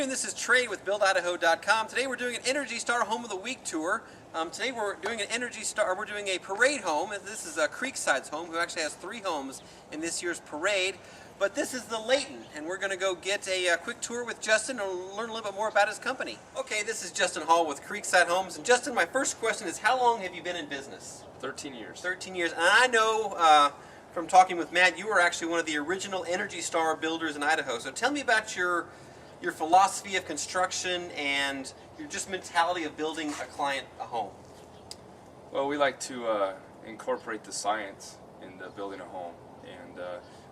afternoon, this is Trey with BuildIdaho.com. Today we're doing an Energy Star Home of the Week tour. Today we're doing a parade home. This is Creekside's home, who actually has 3 homes in this year's parade. But this is the Layton, and we're going to go get a quick tour with Justin and learn a little bit more about his company. Okay, this is Justin Hall with Creekside Homes. And Justin, my first question is, how long have you been in business? 13 years. 13 years. And I know from talking with Matt, you were actually one of the original Energy Star builders in Idaho. So tell me about your philosophy of construction and your just mentality of building a client a home. Well, we like to incorporate the science into building a home, and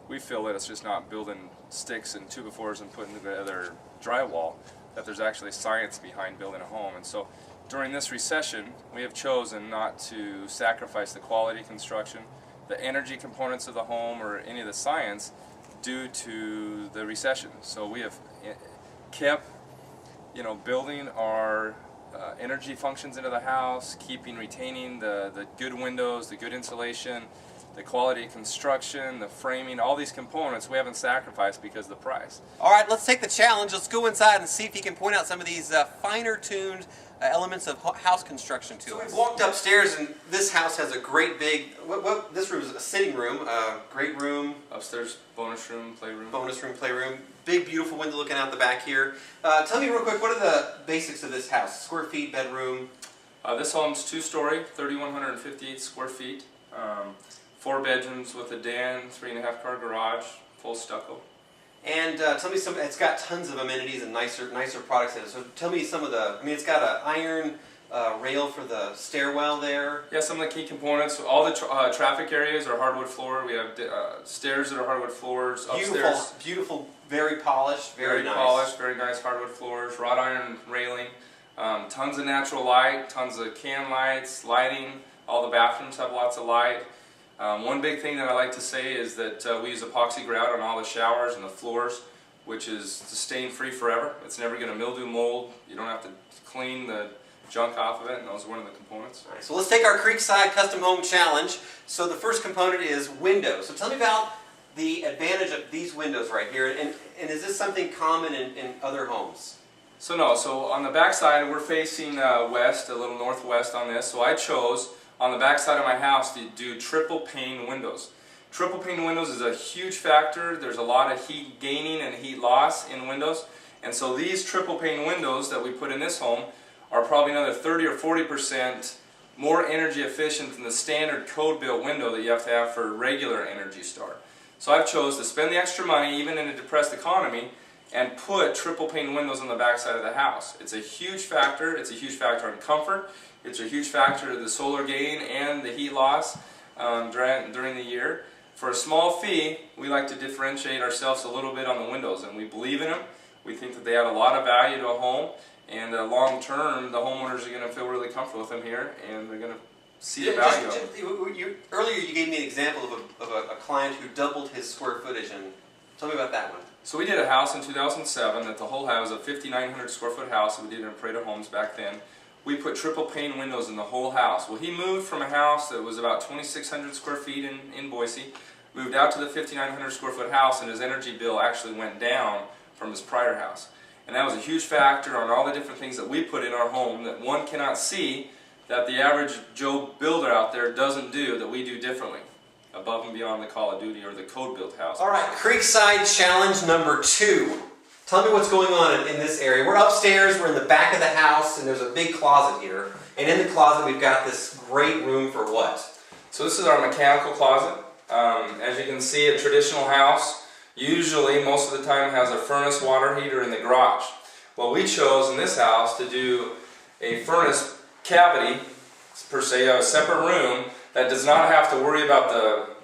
we feel that it's just not building sticks and 2x4s and putting together drywall, that there's actually science behind building a home. And so during this recession, we have chosen not to sacrifice the quality of construction, the energy components of the home, or any of the science due to the recession. So we have kept, building our energy functions into the house, retaining the good windows, the good insulation, the quality of construction, the framing, all these components we haven't sacrificed because of the price. All right, let's take the challenge. Let's go inside and see if you can point out some of these finer tuned elements of house construction to us. So we've walked upstairs, and this house has a great big, this room is a sitting room, great room. Upstairs, bonus room, playroom. Bonus room, playroom. Big, beautiful window looking out the back here. Tell me real quick, what are the basics of this house? Square feet, bedroom? This home's 2-story, 3,158 square feet. 4 bedrooms with a den, 3.5 car garage, full stucco. And tell me it's got tons of amenities and nicer products in it. So tell me some of it's got an iron rail for the stairwell there. Yeah, some of the key components. All the traffic areas are hardwood floor. We have stairs that are hardwood floors. Upstairs, beautiful, very polished, very nice. Polished, very nice hardwood floors, wrought iron railing, tons of natural light, tons of can lights, lighting. All the bathrooms have lots of light. One big thing that I like to say is that we use epoxy grout on all the showers and the floors, which is stain free forever. It's never going to mildew, mold. You don't have to clean the junk off of it, and those are one of the components. All right, so let's take our Creekside Custom Home Challenge. So the first component is windows. So tell me about the advantage of these windows right here, and is this something common in other homes? So no, so on the back side we're facing west, a little northwest on this, so I chose on the back side of my house to do triple pane windows. Triple pane windows is a huge factor. There's a lot of heat gaining and heat loss in windows, and so these triple pane windows that we put in this home are probably another 30 or 40% more energy efficient than the standard code built window that you have to have for regular Energy Star. So I've chose to spend the extra money even in a depressed economy and put triple pane windows on the back side of the house. It's a huge factor. It's a huge factor in comfort. It's a huge factor of the solar gain and the heat loss during the year. For a small fee, we like to differentiate ourselves a little bit on the windows, and we believe in them. We think that they add a lot of value to a home, and long term, the homeowners are going to feel really comfortable with them here, and they're going to see the value of them. Earlier you gave me an example of a client who doubled his square footage, and tell me about that one. So we did a house in 2007 that the whole house was a 5,900 square foot house that we did in a parade of homes back then. We put triple pane windows in the whole house. Well, he moved from a house that was about 2,600 square feet in Boise, moved out to the 5,900 square foot house, and his energy bill actually went down from his prior house. And that was a huge factor on all the different things that we put in our home that one cannot see, that the average Joe builder out there doesn't do, that we do differently, above and beyond the Call of Duty or the code built house. All right, Creekside Challenge number 2. Tell me what's going on in this area. We're upstairs, we're in the back of the house, and there's a big closet here. And in the closet we've got this great room for what? So this is our mechanical closet. As you can see, a traditional house usually most of the time has a furnace water heater in the garage. Well, we chose in this house to do a furnace cavity, per se, a separate room that does not have to worry about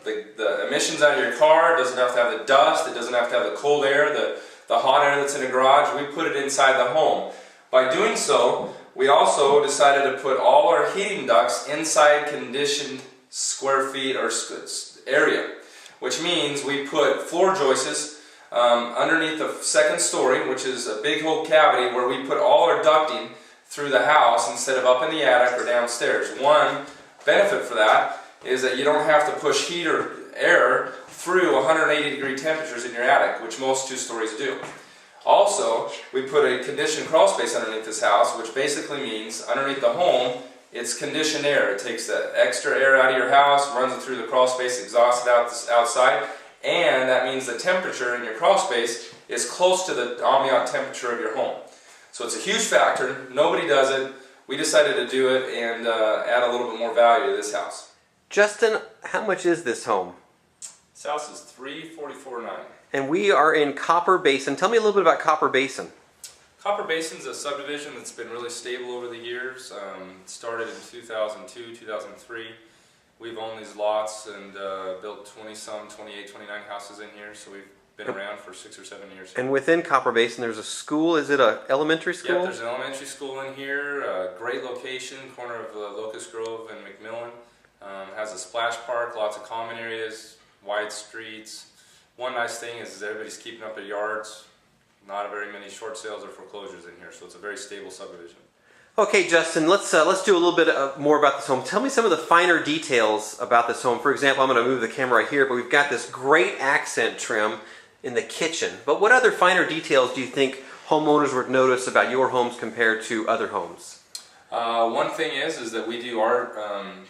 the emissions out of your car. It doesn't have to have the dust, it doesn't have to have the cold air, the hot air that's in the garage. We put it inside the home. By doing so, we also decided to put all our heating ducts inside conditioned square feet or area, which means we put floor joists underneath the second story, which is a big hole cavity where we put all our ducting through the house instead of up in the attic or downstairs. One benefit for that is that you don't have to push heat or air through 180 degree temperatures in your attic, which most 2 stories do. Also, we put a conditioned crawl space underneath this house, which basically means underneath the home, it's conditioned air. It takes the extra air out of your house, runs it through the crawl space, exhausts it out outside, and that means the temperature in your crawl space is close to the ambient temperature of your home. So it's a huge factor. Nobody does it. We decided to do it and add a little bit more value to this house. Justin, how much is this home? This house is $344,900. And we are in Copper Basin. Tell me a little bit about Copper Basin. Copper Basin is a subdivision that's been really stable over the years. It started in 2002, 2003. We've owned these lots and built 20-some, 28, 29 houses in here, so we've been around for 6 or 7 years. And within Copper Basin, there's a school. Is it an elementary school? Yeah, there's an elementary school in here. A great location, corner of Locust Grove and McMillan. Has a splash park, lots of common areas, wide streets. One nice thing is everybody's keeping up their yards. Not very many short sales or foreclosures in here, so it's a very stable subdivision. Okay, Justin, let's do a little bit more about this home. Tell me some of the finer details about this home. For example, I'm going to move the camera right here, but we've got this great accent trim in the kitchen. But what other finer details do you think homeowners would notice about your homes compared to other homes? One thing is that we do our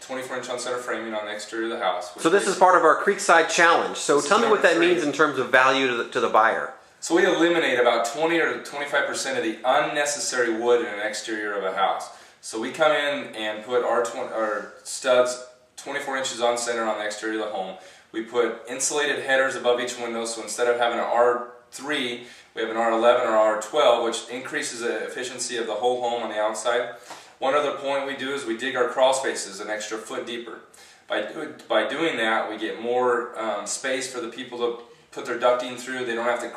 24-inch on-center framing on the exterior of the house. So this is part of our Creekside challenge. So tell me what that means in terms of value to the buyer. So we eliminate about 20 or 25% of the unnecessary wood in an exterior of a house. So we come in and put our studs 24 inches on center on the exterior of the home. We put insulated headers above each window, so instead of having an R3, we have an R11 or R12, which increases the efficiency of the whole home on the outside. One other point we do is we dig our crawl spaces an extra foot deeper. By doing that, we get more space for the people to put their ducting through. They don't have to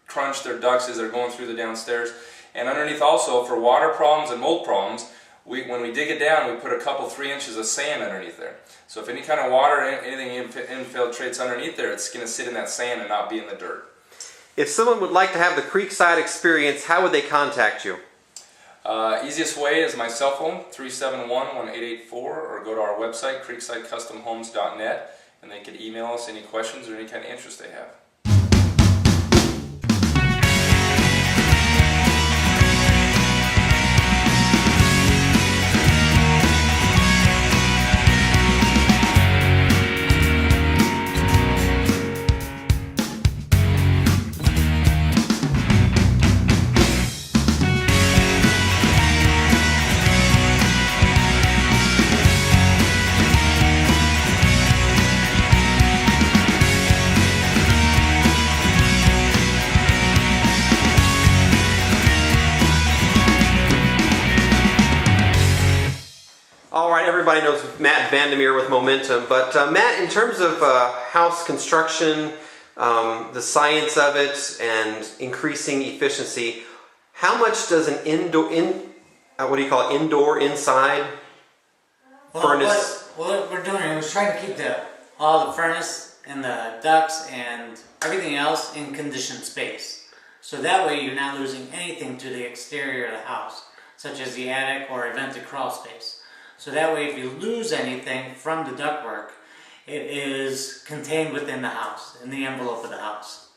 crunch their ducts as they're going through the downstairs. And underneath also, for water problems and mold problems, when we dig it down, we put a couple 3 inches of sand underneath there. So if any kind of water, anything infiltrates underneath there, it's going to sit in that sand and not be in the dirt. If someone would like to have the Creekside experience, how would they contact you? Easiest way is my cell phone, 371-1884, or go to our website, creeksidecustomhomes.net, and they can email us any questions or any kind of interest they have. All right, everybody knows Matt Vandermeer with Momentum, but Matt, in terms of house construction, the science of it, and increasing efficiency, how much does an indoor, inside furnace? What we're doing is trying to keep all the furnace and the ducts and everything else in conditioned space. So that way you're not losing anything to the exterior of the house, such as the attic or a vented crawl space. So that way if you lose anything from the ductwork, it is contained within the house, in the envelope of the house.